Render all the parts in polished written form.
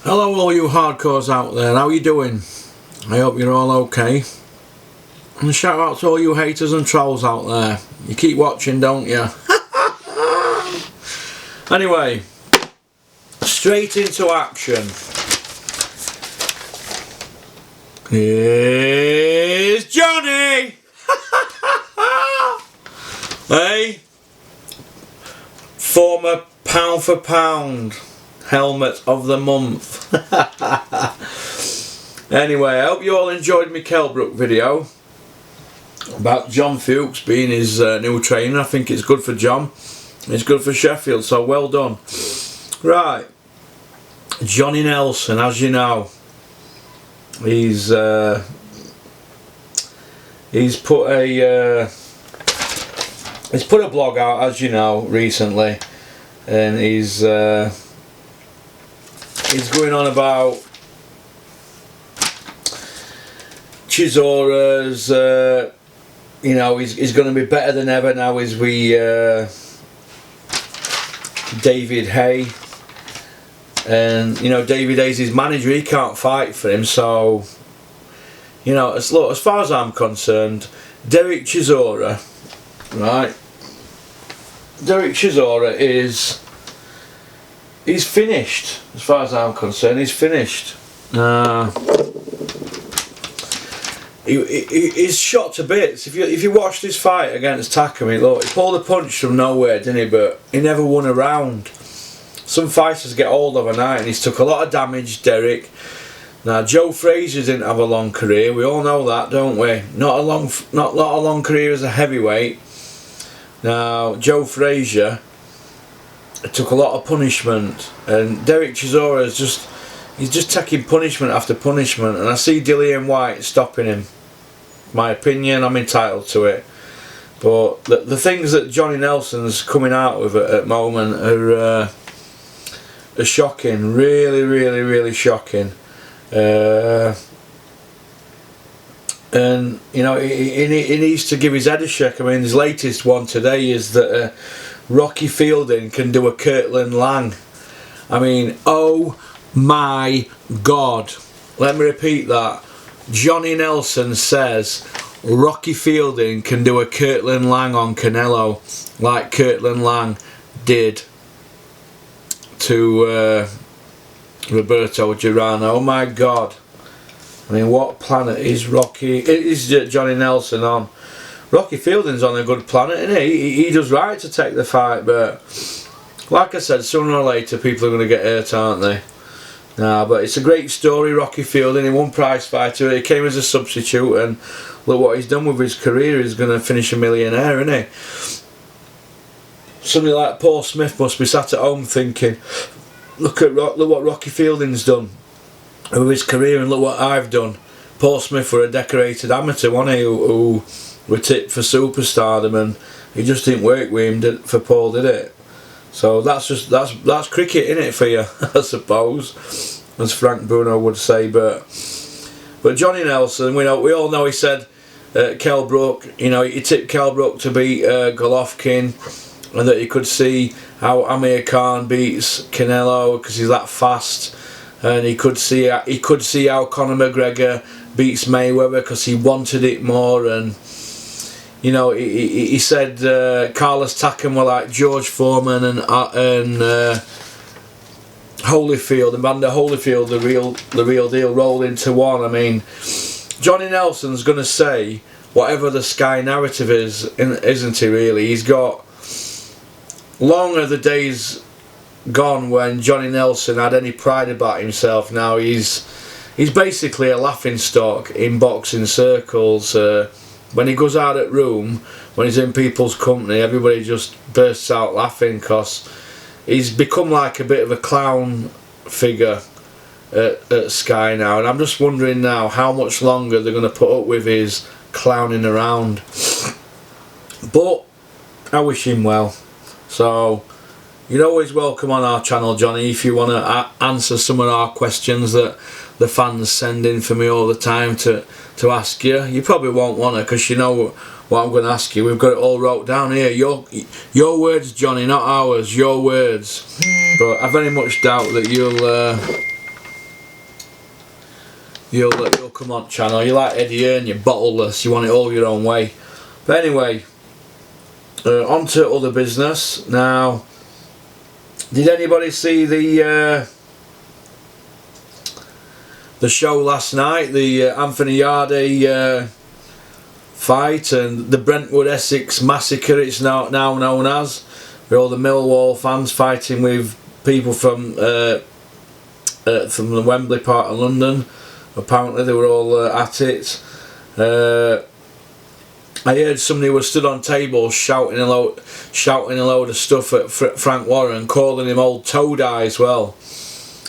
Hello all you hardcores out there, how you doing? I hope you're all okay. And shout out to all you haters and trolls out there. You keep watching, don't you? Anyway, straight into action. Here's Johnny! Hey? Former pound for pound helmet of the month. Anyway, I hope you all enjoyed my Kelbrook video about John Fuchs being his new trainer. I think it's good for John. It's good for Sheffield, so well done. Right, Johnny Nelson, as you know, he's put a blog out, as you know, recently, and he's going on about Chisora's, you know, he's going to be better than ever now as we David Hay, and you know David Hay's his manager, he can't fight for him, so you know, as far as I'm concerned, Derek Chisora, right, Derek Chisora he's finished. As far as I'm concerned, he's finished. He's shot to bits. If you watch this fight against Takumi, look, he pulled a punch from nowhere, didn't he? But he never won a round. Some fighters get old overnight, and he's took a lot of damage, Derek. Now Joe Frazier didn't have a long career. We all know that, don't we? Not a long career as a heavyweight. Now Joe Frazier took a lot of punishment, and Derek Chisora he's just taking punishment after punishment, and I see Dillian White stopping him. My opinion, I'm entitled to it, but the things that Johnny Nelson's coming out with at the moment are shocking, really shocking. And you know, he needs to give his head a shake. I mean, his latest one today is that Rocky Fielding can do a Kirtland Lang. I mean, oh my God. Let me repeat that. Johnny Nelson says Rocky Fielding can do a Kirtland Lang on Canelo, like Kirtland Lang did to Roberto Duran. Oh my God. I mean, what planet is Johnny Nelson on? Rocky Fielding's on a good planet, isn't he? He does right to take the fight, but like I said, sooner or later people are going to get hurt, aren't they? Nah, but it's a great story, Rocky Fielding. He won prize fighter. He came as a substitute, and look what he's done with his career. He's going to finish a millionaire, isn't he? Somebody like Paul Smith must be sat at home thinking, look what Rocky Fielding's done with his career, and look what I've done. Paul Smith were a decorated amateur, wasn't he, who were tipped for superstardom, and it just didn't work with him for Paul, did it? So that's cricket, innit, for you, I suppose, as Frank Bruno would say. But Johnny Nelson, we all know he said Kelbrook, you know, he tipped Kelbrook to beat Golovkin, and that he could see how Amir Khan beats Canelo because he's that fast, and he could see how Conor McGregor beats Mayweather because he wanted it more. And you know, he said Carlos Takam were like George Foreman and Holyfield, and Vander Holyfield, the real deal, rolled into one. I mean, Johnny Nelson's going to say whatever the Sky narrative is, isn't he? Really, he's got long are the days gone when Johnny Nelson had any pride about himself. Now he's basically a laughing stock in boxing circles. When he goes out at room, when he's in people's company, everybody just bursts out laughing because he's become like a bit of a clown figure at Sky now, and I'm just wondering now how much longer they're going to put up with his clowning around. But I wish him well. So you're always welcome on our channel, Johnny, if you want to answer some of our questions that the fans send in for me all the time to ask you. You probably won't want to, because you know what I'm going to ask you. We've got it all wrote down here. Your words, Johnny, not ours. Your words. But I very much doubt that you'll come on channel. You like Eddie Hearn, you're bottleless, you want it all your own way. But anyway, on to other business. Now, did anybody see the show last night? The Anthony Yarde fight and the Brentwood Essex massacre, it's now known as, with all the Millwall fans fighting with people from the Wembley part of London. Apparently they were all at it. I heard somebody was stood on tables shouting a load of stuff at Frank Warren, calling him old Toad Eyes. Well,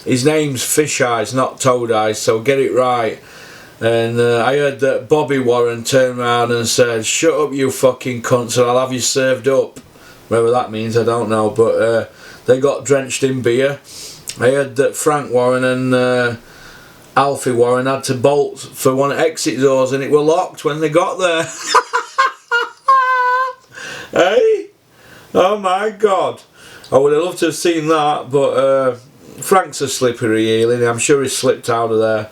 his name's Fish Eyes, not Toad Eyes, so get it right. And I heard that Bobby Warren turned around and said, "Shut up, you fucking cunts, or I'll have you served up." Whatever that means, I don't know, but they got drenched in beer. I heard that Frank Warren and Alfie Warren had to bolt for one of the exit doors and it were locked when they got there. Hey? Oh my God. I would have loved to have seen that, but Frank's a slippery eel, and I'm sure he slipped out of there.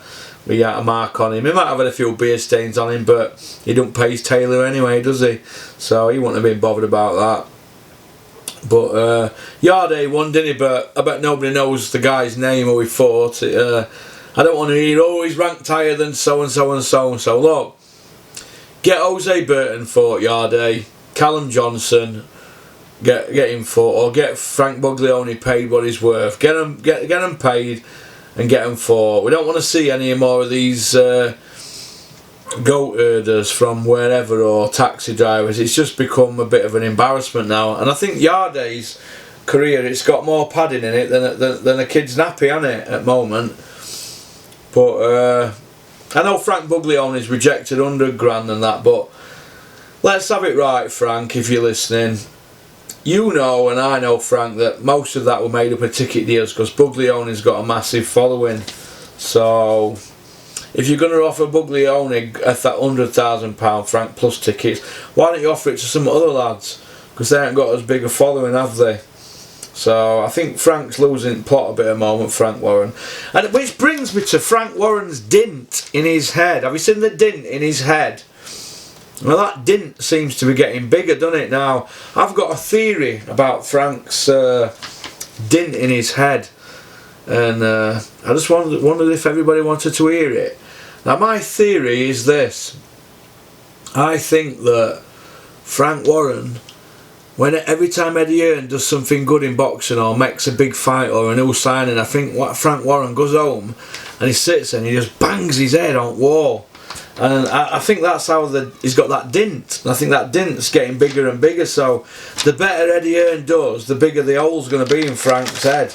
We got a mark on him. He might have had a few beer stains on him, but he don't pay his tailor anyway, does he? So he wouldn't have been bothered about that. But Yarde won, didn't he? But I bet nobody knows the guy's name who he fought. I don't want to hear, oh, he's ranked higher than so and so and so and so. Look, get Jose Burton fought Yarde, Callum Johnson, get him fought, or get Frank Buglioni paid what he's worth. Get him paid and get him fought. We don't want to see any more of these goat herders from wherever or taxi drivers. It's just become a bit of an embarrassment now, and I think Yarde's career, it's got more padding in it than a kid's nappy, hasn't it, at the moment. But I know Frank Buglioni's rejected 100 grand and that, but let's have it right, Frank, if you're listening. You know, and I know, Frank, that most of that were made up of ticket deals because Buglioni's got a massive following. So if you're going to offer Buglioni £100,000, Frank, plus tickets, why don't you offer it to some other lads? Because they ain't got as big a following, have they? So I think Frank's losing plot a bit at the moment, Frank Warren. And which brings me to Frank Warren's dint in his head. Have you seen the dint in his head? Well, that dint seems to be getting bigger, doesn't it? Now, I've got a theory about Frank's dint in his head. And I just wondered if everybody wanted to hear it. Now, my theory is this. I think that Frank Warren, every time Eddie Hearn does something good in boxing or makes a big fight or a new signing, I think Frank Warren goes home and he sits and he just bangs his head on the wall. And I think that's how he's got that dint. And I think that dint's getting bigger and bigger. So the better Eddie Hearn does, the bigger the hole's going to be in Frank's head.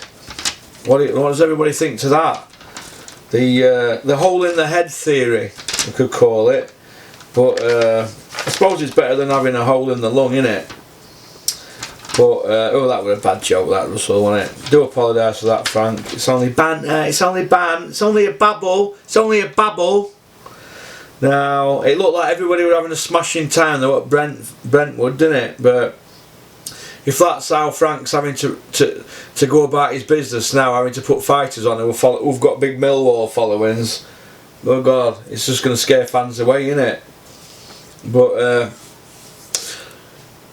What does everybody think to that? The hole in the head theory, we could call it. But I suppose it's better than having a hole in the lung, innit? But oh, that was a bad joke, that, Russell, wasn't it? Do apologise for that, Frank. It's only banter. It's only It's only a babble. It's only a babble. Now, it looked like everybody were having a smashing time though at Brentwood, didn't it? But if that's how Frank's having to go about his business now, having to put fighters on who've got big Millwall followings, oh God, it's just going to scare fans away, innit? But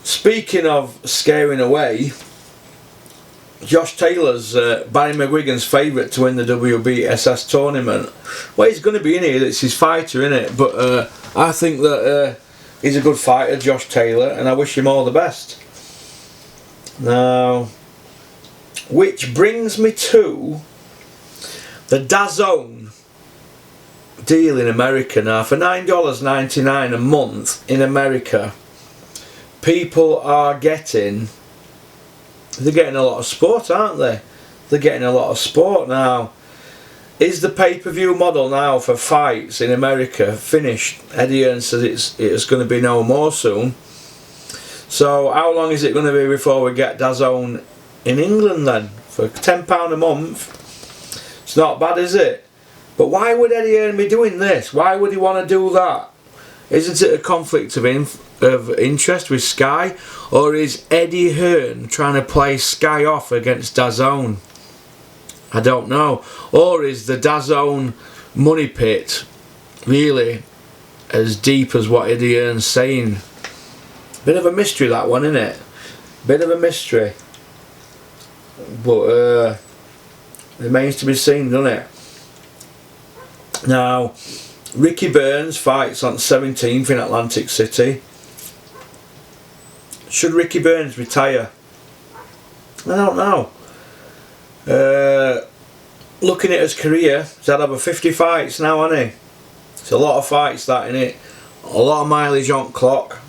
speaking of scaring away, Josh Taylor's Barry McGuigan's favourite to win the WBSS tournament. Well, he's going to be in here, it's his fighter, innit? But I think that he's a good fighter, Josh Taylor, and I wish him all the best. Now, which brings me to the DAZN deal in America. Now, for $9.99 a month in America, people are getting... They're getting a lot of sport, aren't they? They're getting a lot of sport now. Is the pay-per-view model now for fights in America finished? Eddie Hearn says it's going to be no more soon. So how long is it going to be before we get DAZN in England then? For £10 a month? It's not bad, is it? But why would Eddie Hearn be doing this? Why would he want to do that? Isn't it a conflict of interest with Sky? Or is Eddie Hearn trying to play Sky off against DAZN? I don't know. Or is the DAZN money pit, really, as deep as what Eddie Hearn's saying. Bit of a mystery, that one, isn't it? Bit of a mystery. But remains to be seen, doesn't it? Now, Ricky Burns fights on 17th in Atlantic City. Should Ricky Burns retire? I don't know. Looking at his career, he's had over 50 fights now, hasn't he? It's a lot of fights, that, innit? A lot of mileage on clock.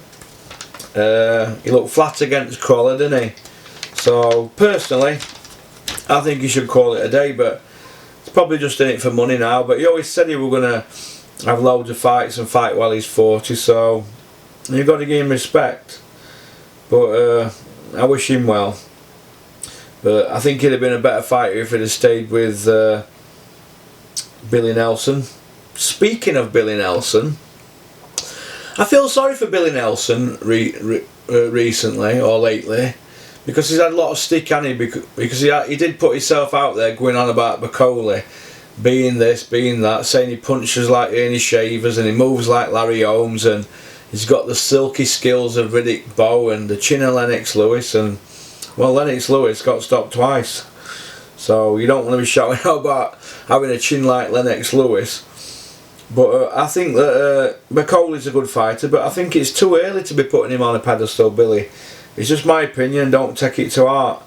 He looked flat against Crawler, didn't he? So, personally, I think he should call it a day, but he's probably just in it for money now. But he always said he was going to have loads of fights and fight while he's 40, so you've got to give him respect. But I wish him well. But I think he'd have been a better fighter if he'd have stayed with Billy Nelson. Speaking of Billy Nelson, I feel sorry for Billy Nelson recently or lately, because he's had a lot of stick, hasn't he? Because he did put himself out there going on about Bakole being this, being that, saying he punches like Ernie Shavers and he moves like Larry Holmes and he's got the silky skills of Riddick Bowe and the chin of Lennox Lewis. And well, Lennox Lewis got stopped twice, so you don't want to be shouting out about having a chin like Lennox Lewis. But I think that Bakole's a good fighter, but I think it's too early to be putting him on a pedestal, Billy. It's just my opinion, don't take it to heart.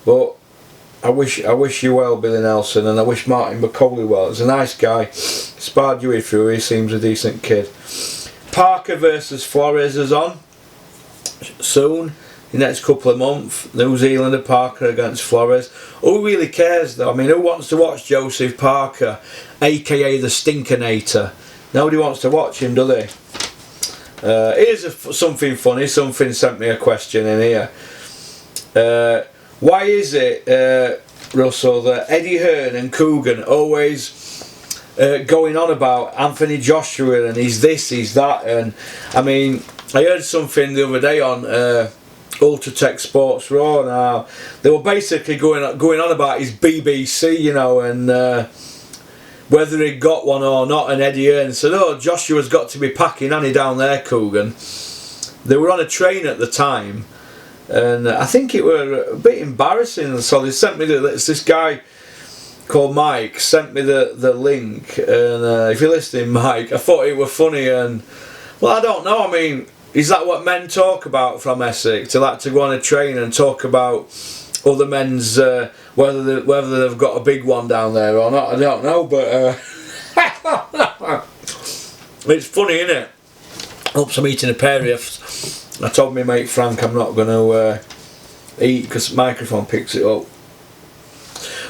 But I wish you well, Billy Nelson, and I wish Martin Bakole well. He's a nice guy. Sparred Dewey through, he seems a decent kid. Parker versus Flores is on soon. The next couple of months, New Zealander Parker against Flores. Who really cares though? I mean, who wants to watch Joseph Parker, aka the Stinkinator? Nobody wants to watch him, do they? Here's something funny. Something sent me a question in here. Why is it, Russell, that Eddie Hearn and Coogan always going on about Anthony Joshua and he's this, he's that? And I mean, I heard something the other day on Ultratech Sports Raw. Now they were basically going on about his BBC, you know, and whether he got one or not. And Eddie Hearn said, "Oh, Joshua's got to be packing, hasn't he, down there, Coogan?" They were on a train at the time, and I think it were a bit embarrassing. So they sent me this guy called Mike sent me the link, and if you're listening, Mike, I thought it were funny. And well, I don't know. I mean, is that what men talk about from Essex? To like to go on a train and talk about other men's whether they've got a big one down there or not? I don't know, but it's funny, isn't it? Oops, I'm eating a pear riffs. I told my mate Frank I'm not going to eat because the microphone picks it up.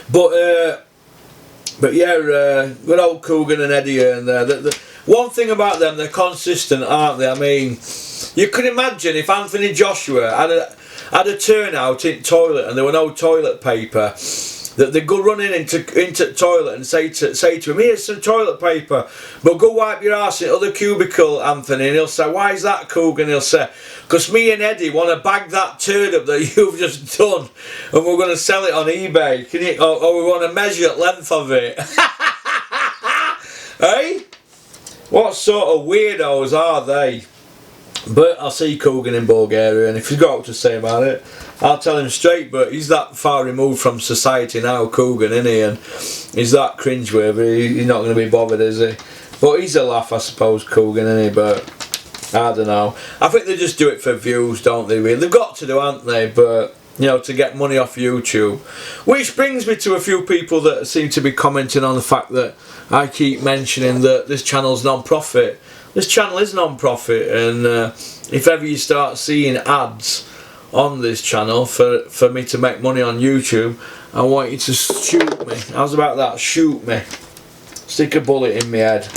But yeah, good old Coogan and Eddie Hearn there. The one thing about them, they're consistent, aren't they? I mean, you could imagine if Anthony Joshua had a turnout in toilet and there were no toilet paper, that they'd go running into the toilet and say to him, "Here's some toilet paper, but go wipe your arse in the other cubicle, Anthony." And he'll say, "Why is that, Coogan?" He'll say, "Because me and Eddie want to bag that turd up that you've just done and we're going to sell it on eBay. Can you, or we want to measure the length of it." Hey? What sort of weirdos are they? But I'll see Coogan in Bulgaria, and if he's got what to say about it, I'll tell him straight. But he's that far removed from society now, Coogan, isn't he? And he's that cringeworthy, he's not going to be bothered, is he? But he's a laugh, I suppose, Coogan, isn't he? But I don't know. I think they just do it for views, don't they, really? They've got to do, haven't they? But, you know, to get money off YouTube. Which brings me to a few people that seem to be commenting on the fact that I keep mentioning that this channel's non-profit. This channel is non-profit, and if ever you start seeing ads on this channel for me to make money on YouTube, I want you to shoot me. How's about that? Shoot me. Stick a bullet in my head,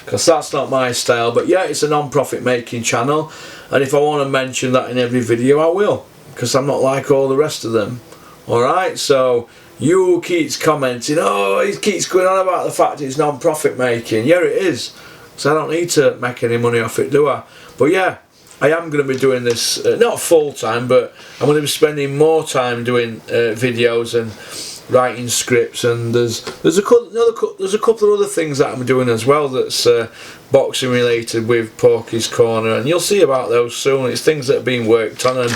because that's not my style. But yeah, it's a non-profit making channel, and if I want to mention that in every video, I will, because I'm not like all the rest of them. Alright, so you keeps commenting, "Oh, he keeps going on about the fact it's non-profit making." Yeah, it is. So I don't need to make any money off it, do I? But yeah, I am going to be doing this, not full time, but I'm going to be spending more time doing videos and writing scripts, and there's a couple of other things that I'm doing as well that's boxing related with Porky's Corner, and you'll see about those soon. It's things that are being worked on, and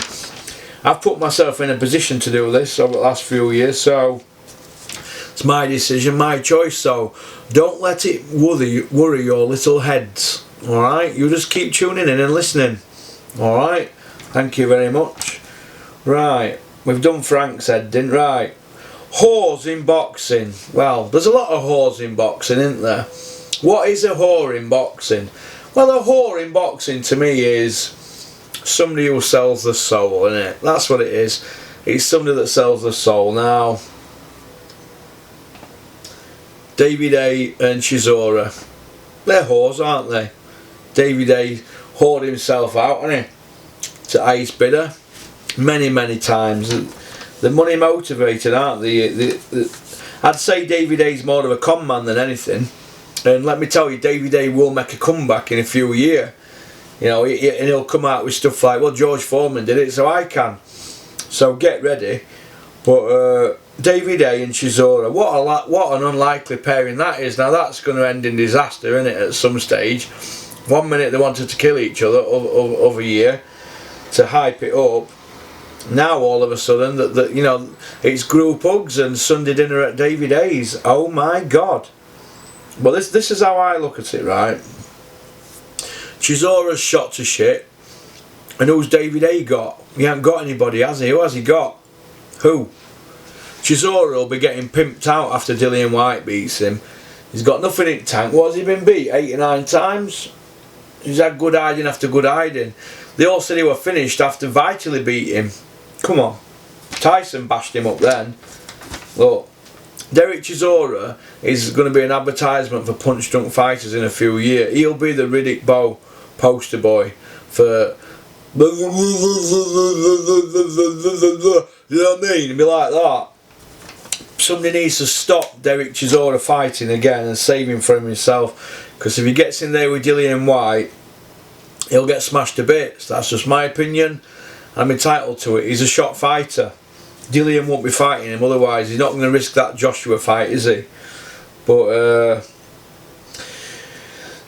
I've put myself in a position to do this over the last few years, so it's my decision, my choice. So don't let it worry your little heads. Alright, you just keep tuning in and listening. Alright, thank you very much. Right, we've done Frank's head, didn't we? Right, whores in boxing. Well, there's a lot of whores in boxing, isn't there? What is a whore in boxing? Well, a whore in boxing to me is somebody who sells the soul, isn't it? That's what it is. It's somebody that sells the soul. Now, Davey A and Chisora, they're whores, aren't they? Davey A whored himself out, hasn't he, to Ice Bidder many times. They're money motivated, aren't they? I'd say Davey A's more of a con man than anything, and let me tell you, Davey A will make a comeback in a few years. You know, and he'll come out with stuff like, well, George Foreman did it, so I can. So get ready. But Davey A and Chisora, what an unlikely pairing that is. Now that's going to end in disaster, isn't it, at some stage. One minute they wanted to kill each other over a year to hype it up. Now all of a sudden that you know, it's group hugs and Sunday dinner at Davey A's. Oh my God. Well, this is how I look at it, right? Chisora's shot to shit, and who's Davey A got? He hasn't got anybody, has he? Who has he got? Who? Chisora will be getting pimped out after Dillian Whyte beats him. He's got nothing in tank. What has he been beat? 8 or 9 times? He's had good hiding after good hiding. They all said he were finished after Vitally beat him. Come on. Tyson bashed him up then. Look, Derek Chisora is going to be an advertisement for Punch Drunk Fighters in a few years. He'll be the Riddick Bowe poster boy for... You know what I mean? It'll be like that. Somebody needs to stop Derek Chisora fighting again and save him from himself, because if he gets in there with Dillian Whyte, he'll get smashed to bits. That's just my opinion. I'm entitled to it. He's a shot fighter. Dillian won't be fighting him otherwise. He's not going to risk that Joshua fight, is he? But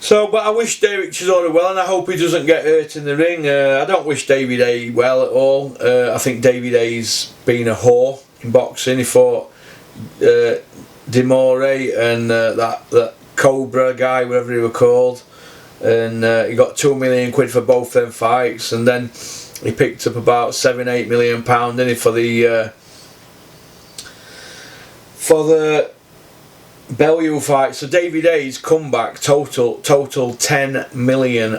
but I wish Derek Chisora well, and I hope he doesn't get hurt in the ring. I don't wish Davey A well at all. I think Davey A's been a whore in boxing. He fought Demore and that Cobra guy, whatever he were called, and he got £2 million for both them fights, and then he picked up about £7-8 million, didn't he, for the Bellew fight. So Davey A's comeback total £10 million.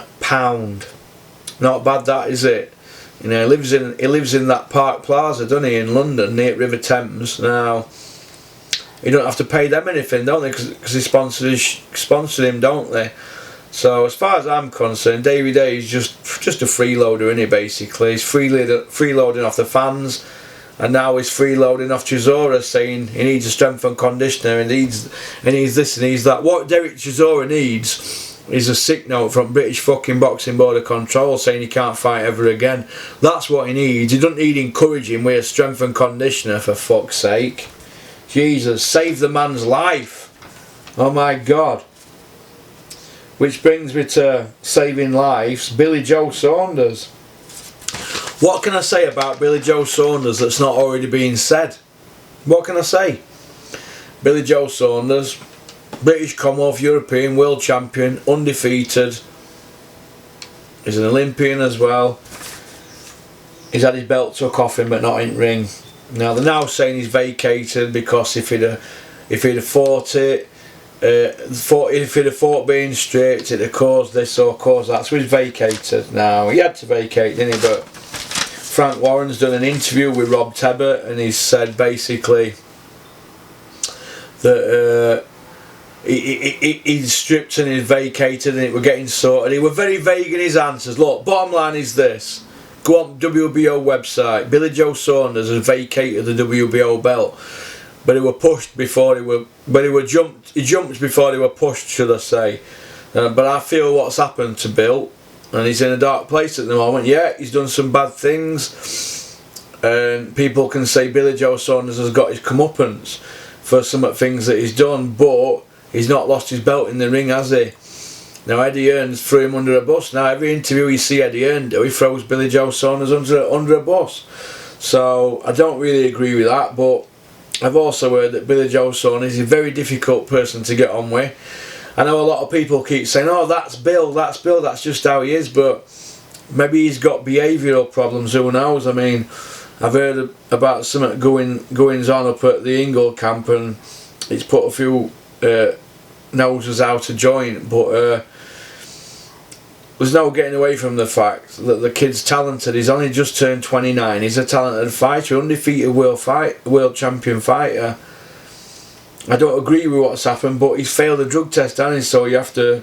Not bad, that, is it? You know, he lives in that Park Plaza, doesn't he, in London, near River Thames. Now, you don't have to pay them anything, don't they? Because they sponsor him, don't they? So as far as I'm concerned, Davey A is just a freeloader, isn't he? Basically, he's freeloading off the fans, and now he's freeloading off Chisora, saying he needs a strength and conditioner, and he needs this and needs that. What Derek Chisora needs is a sick note from British fucking Boxing Board of Control saying he can't fight ever again. That's what he needs. He doesn't need encouraging with a strength and conditioner, for fuck's sake. Jesus, save the man's life. Oh my God. Which brings me to saving lives, Billy Joe Saunders. What can I say about Billy Joe Saunders that's not already being said? What can I say? Billy Joe Saunders, British Commonwealth, European, World Champion, undefeated. He's an Olympian as well. He's had his belt took off him but not in ring. Now they're now saying he's vacated because if he'd have fought it, if he'd have fought being straight, it'd have caused this or caused that. So he's vacated now. He had to vacate, didn't he? But Frank Warren's done an interview with Rob Tebbert, and he's said basically that he's stripped and he's vacated and it were getting sorted. He were very vague in his answers. Look, bottom line is this. Go on WBO website. Billy Joe Saunders has vacated the WBO belt, but he were pushed before he jumped before he were pushed, should I say. But I feel what's happened to Bill, and he's in a dark place at the moment. Yeah, he's done some bad things, and people can say Billy Joe Saunders has got his comeuppance for some of the things that he's done, but he's not lost his belt in the ring, has he? Now Eddie Hearn's threw him under a bus. Now every interview you see Eddie Hearn do, he throws Billy Joe Saunders under a bus. So I don't really agree with that, but I've also heard that Billy Joe Saunders is a very difficult person to get on with. I know a lot of people keep saying, oh, that's Bill, that's just how he is, but maybe he's got behavioural problems, who knows? I mean, I've heard about some goings on up at the Ingle camp, and it's put a few noses out of joint, but there's no getting away from the fact that the kid's talented. He's only just turned 29. He's a talented fighter, undefeated world champion fighter. I don't agree with what's happened, but he's failed a drug test, hasn't he? So you have to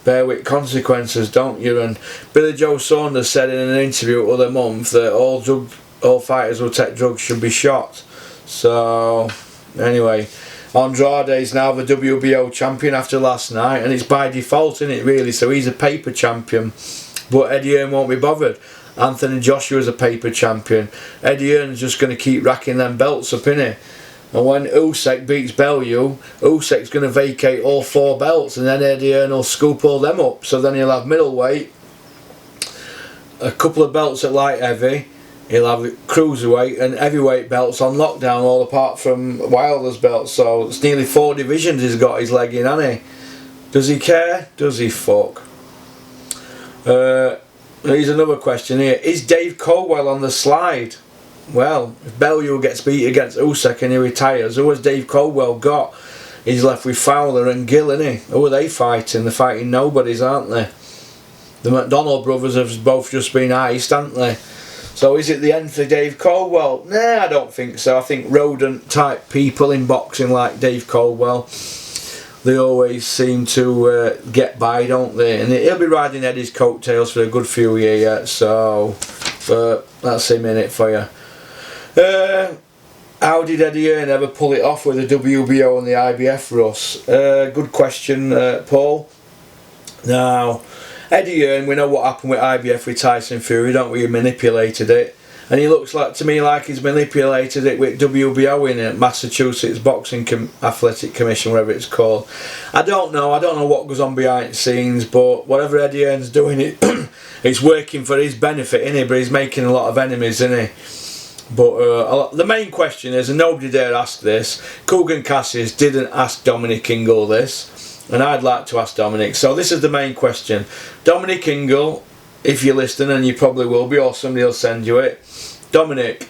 bear with consequences, don't you? And Billy Joe Saunders said in an interview the other month that all fighters who take drugs should be shot. So anyway, Andrade's now the WBO champion after last night, and it's by default, isn't it, really? So he's a paper champion, but Eddie Hearn won't be bothered. Anthony Joshua's a paper champion. Eddie Hearn's just going to keep racking them belts up, innit? And when Usyk beats Bellew, Usyk's going to vacate all 4 belts, and then Eddie Hearn will scoop all them up. So then he'll have middleweight, a couple of belts at light heavy, he'll have cruiserweight and heavyweight belts on lockdown, all apart from Wilder's belts. So it's nearly 4 divisions he's got his leg in, hasn't he? Does he care? Does he fuck? Here's another question here. Is Dave Coldwell on the slide? Well, if Bellew gets beat against Usyk and he retires, who has Dave Coldwell got? He's left with Fowler and Gill, isn't he? Who are they fighting? They're fighting nobodies, aren't they? The McDonald brothers have both just been iced, haven't they? So is it the end for Dave Coldwell? Nah, I don't think so. I think rodent type people in boxing like Dave Coldwell, they always seem to get by, don't they? And he'll be riding Eddie's coattails for a good few years yet, so that's him in it for you. How did Eddie Hearn ever pull it off with the WBO and the IBF, Russ? Good question, Paul. Now, Eddie Hearn, we know what happened with IBF with Tyson Fury, don't we? He manipulated it, and he looks like to me like he's manipulated it with WBO in it, Massachusetts Boxing Athletic Commission, whatever it's called. I don't know what goes on behind the scenes, but whatever Eddie Hearn's doing, it's working for his benefit, innit? But he's making a lot of enemies, isn't he? But the main question is, and nobody dare ask this, Kugan Cassius didn't ask Dominic Ingle this, and I'd like to ask Dominic. So this is the main question. Dominic Ingle, if you're listening, and you probably will be, or somebody will send you it. Dominic,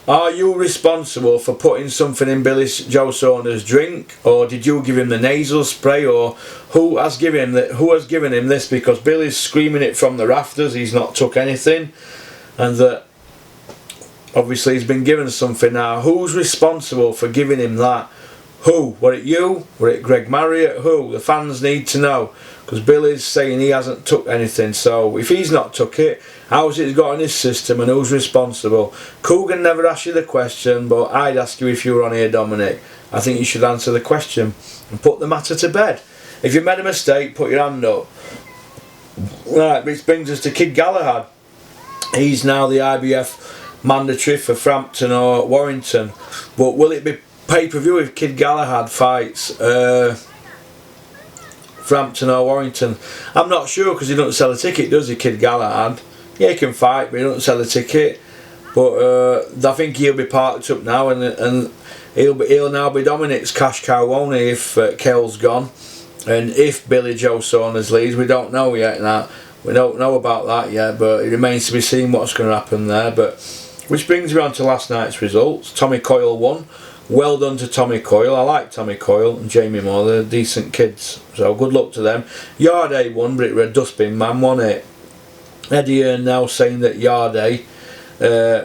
are you responsible for putting something in Billy Joe Saunders' drink, or did you give him the nasal spray, or who has given him this? Because Billy's screaming it from the rafters, he's not took anything, and that obviously he's been given something now. Who's responsible for giving him that? Who? Were it you? Were it Greg Marriott? Who? The fans need to know, because Billy's saying he hasn't took anything. So if he's not took it, how's it got in his system, and who's responsible? Kugan never asked you the question, but I'd ask you if you were on here, Dominic. I think you should answer the question and put the matter to bed. If you made a mistake, put your hand up. Right, which brings us to Kid Galahad. He's now the IBF mandatory for Frampton or Warrington, but will it be pay-per-view if Kid Galahad fights Frampton or Warrington? I'm not sure, because he doesn't sell a ticket, does he, Kid Galahad? Yeah, he can fight, but he doesn't sell a ticket. But I think he'll be parked up now, and he'll now be Dominic's cash cow, won't he, if Kel's gone, and if Billy Joe Saunders leaves. We don't know yet. Now we don't know about that yet, but it remains to be seen what's going to happen there. But which brings me on to last night's results. Tommy Coyle won. Well done to Tommy Coyle. I like Tommy Coyle and Jamie Moore. They're decent kids, so good luck to them. Yarde won, but it was a dustbin man, wasn't it? Eddie Hearn now saying that Yarde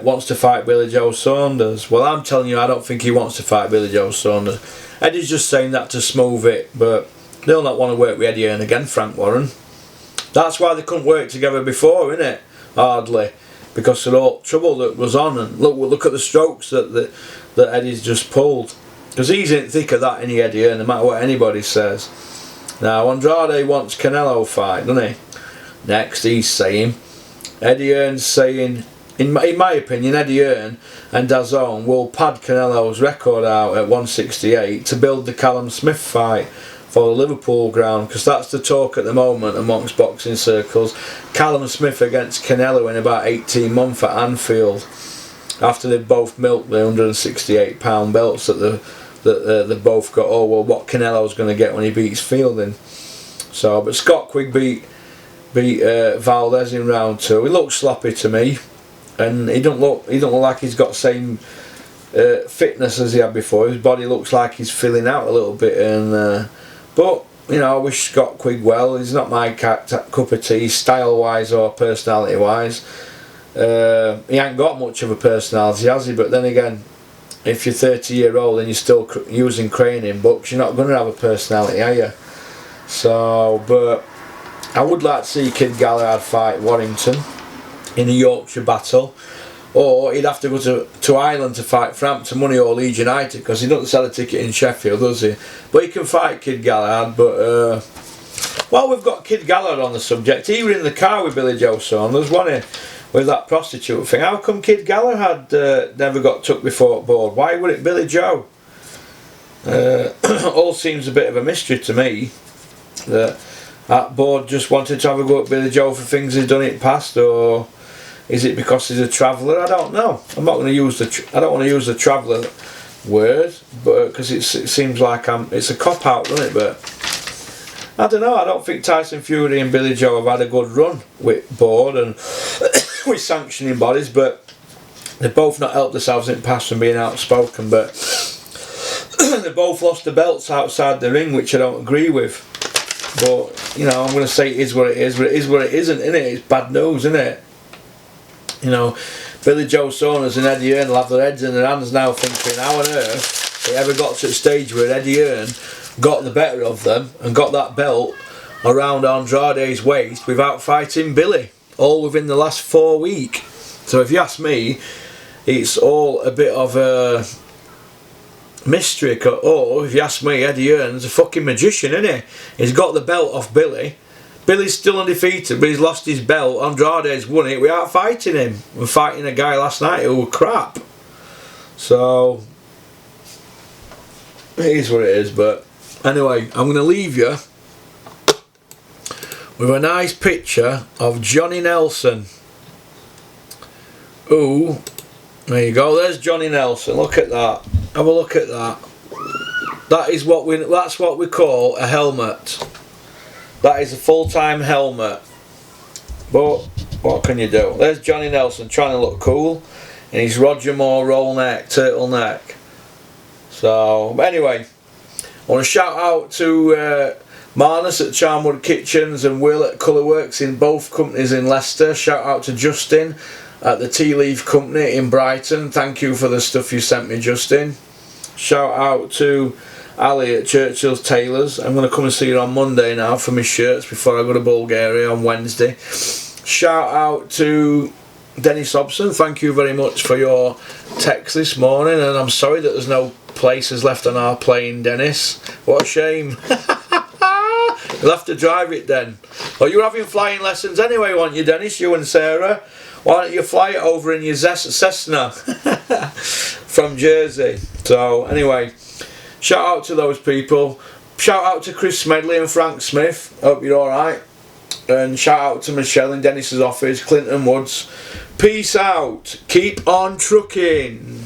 wants to fight Billy Joe Saunders. Well, I'm telling you, I don't think he wants to fight Billy Joe Saunders. Eddie's just saying that to smooth it, but they'll not want to work with Eddie Hearn again, Frank Warren. That's why they couldn't work together before, innit? Hardly. Because of all trouble that was on, and look at the strokes that Eddie's just pulled. Because he's in thick of that, any Eddie Hearn, no matter what anybody says. Now Andrade wants Canelo fight, doesn't he? Next he's saying, Eddie Hearn's saying in my opinion, Eddie Hearn and DAZN will pad Canelo's record out at 168 to build the Callum Smith fight for the Liverpool ground, because that's the talk at the moment amongst boxing circles. Callum Smith against Canelo in about 18 months at Anfield, after they've both milked the 168 pound belts that they both got. Oh well, what Canelo's going to get when he beats Fielding. So, but Scott Quigg beat Valdez in round 2. He looks sloppy to me, and he don't look like he's got the same fitness as he had before. His body looks like he's filling out a little bit, and but you know, I wish Scott Quigg well. He's not my cup of tea, style wise or personality wise. He ain't got much of a personality, has he? But then again, if you're 30-year-old and you're still using craning books, you're not going to have a personality, are you? So, but I would like to see Kid Galahad fight Warrington in a Yorkshire battle, or he'd have to go to Ireland to fight Frampton Money or Leeds United, because he doesn't sell a ticket in Sheffield, does he? But he can fight Kid Galahad. But while we've got Kid Galahad on the subject, he was in the car with Billy Joe Saunders, wasn't he, with that prostitute thing. How come Kid Galahad never got took before board? Why would it Billy Joe? All seems a bit of a mystery to me. That board just wanted to have a go at Billy Joe for things he's done in the past, or is it because he's a traveller? I don't know. I'm not going to use I don't want to use the traveller word, but because it seems like it's a cop out, doesn't it? But I don't know. I don't think Tyson Fury and Billy Joe have had a good run with board and with sanctioning bodies, but they've both not helped themselves in the past from being outspoken. But they both lost the belts outside the ring, which I don't agree with. But you know, I'm going to say it is what it is, but it is what it isn't, innit? It's bad news, isn't it? You know, Billy Joe Saunders and Eddie Hearn will have their heads in their hands now, thinking how on earth it ever got to the stage where Eddie Hearn got the better of them and got that belt around Andrade's waist without fighting Billy, all within the last 4 weeks. So if you ask me, it's all a bit of a mystery. Or if you ask me, Eddie Hearn's a fucking magician, isn't he? He's got the belt off Billy. Billy's still undefeated, but he's lost his belt. Andrade's won it without fighting him. We're fighting a guy last night who was crap. So it is what it is. But anyway, I'm going to leave you with a nice picture of Johnny Nelson. Ooh, there you go. There's Johnny Nelson. Look at that. Have a look at that. That's what we call a helmet. That is a full-time helmet. But what can you do? There's Johnny Nelson trying to look cool in his Roger Moore roll neck, turtleneck. So anyway, I want to shout out to Marnus at Charnwood Kitchens and Will at Colourworks in both companies in Leicester. Shout out to Justin at the Tea Leaf Company in Brighton. Thank you for the stuff you sent me, Justin. Shout out to Ali at Churchill's Tailors. I'm going to come and see you on Monday now for my shirts before I go to Bulgaria on Wednesday. Shout out to Dennis Hobson. Thank you very much for your text this morning, and I'm sorry that there's no places left on our plane, Dennis. What a shame. You'll have to drive it then. Well, you're having flying lessons anyway, aren't you, Dennis? You and Sarah. Why don't you fly it over in your Cessna from Jersey? So anyway, shout out to those people. Shout out to Chris Smedley and Frank Smith. Hope you're alright. And shout out to Michelle in Dennis's office, Clinton Woods. Peace out. Keep on trucking.